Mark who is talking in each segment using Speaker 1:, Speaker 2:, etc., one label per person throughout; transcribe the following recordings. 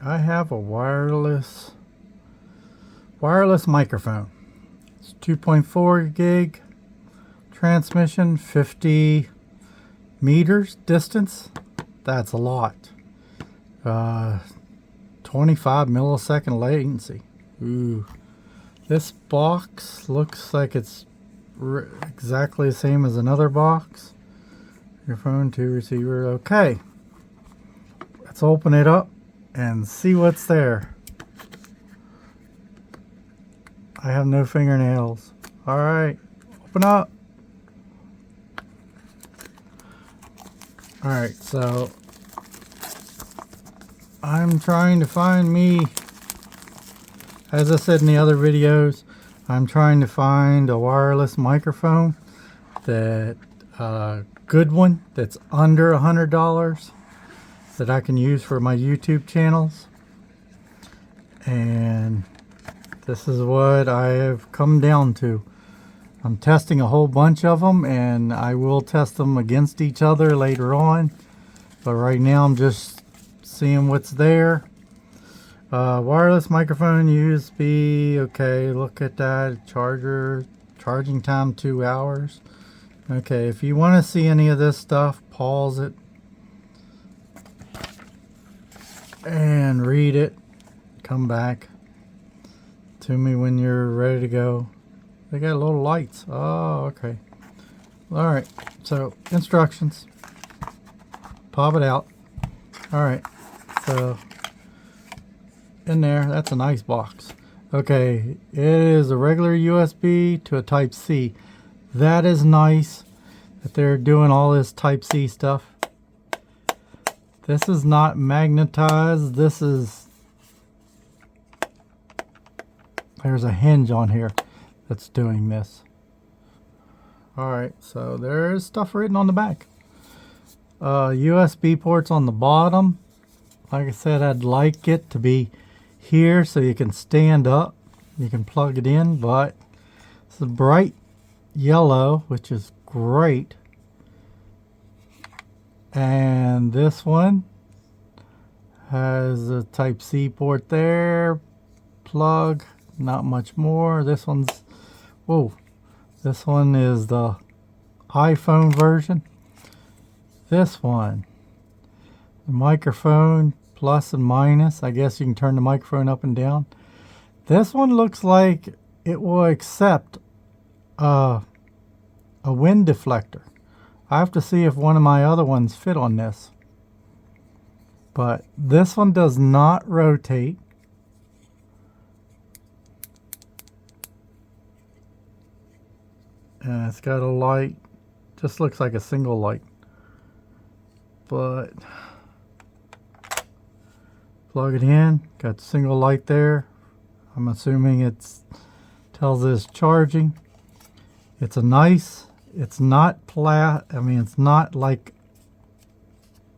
Speaker 1: I have a wireless microphone. It's 2.4 gig transmission, 50 meters distance. That's a lot. 25 millisecond latency. Ooh. This box looks like it's exactly the same as another box. Your phone to receiver. Okay. Let's open it up and see what's there. I have no fingernails. Alright. Open up. Alright, so I'm trying to find me, as I said in the other videos, I'm trying to find a wireless microphone that good one that's under $100 that I can use for my YouTube channels. And this is what I have come down to. I'm testing a whole bunch of them, and I will test them against each other later on. But right now I'm just seeing what's there. Wireless microphone, USB. Okay, look at that. Charger, charging time 2 hours. Okay, if you want to see any of this stuff, pause it and read it. Come back to me when you're ready to go. They got little lights. Oh, okay. Alright, so instructions. Pop it out. Alright, so in there, that's a nice box. Okay, it is a regular USB to a Type-C. That is nice that they're doing all this Type-C stuff. This is not magnetized. This is, there's a hinge on here that's doing this. Alright, so there's stuff written on the back. USB ports on the bottom. Like I said, I'd like it to be here so you can stand up. You can plug it in, but it's a bright yellow, which is great. And this one has a Type-C port there. Plug, not much more. This one's, whoa, this one is the iPhone version. This one, the microphone, plus and minus. I guess you can turn the microphone up and down. This one looks like it will accept a wind deflector. I have to see if one of my other ones fit on this. But this one does not rotate. And it's got a light. Just looks like a single light. But plug it in. Got single light there. I'm assuming it's tells us it's charging. It's a nice, it's not it's not like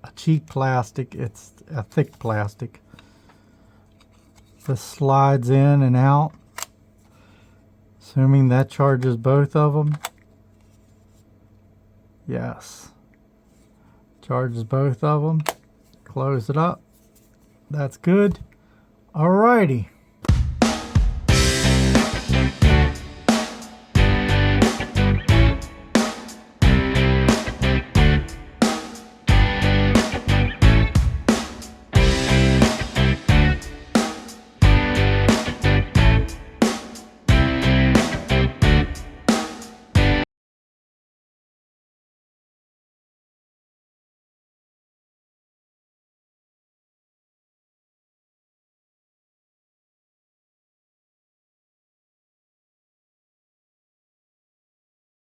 Speaker 1: a cheap plastic, it's a thick plastic. This slides in and out. Assuming that charges both of them. Yes. Charges both of them. Close it up. That's good. Alrighty.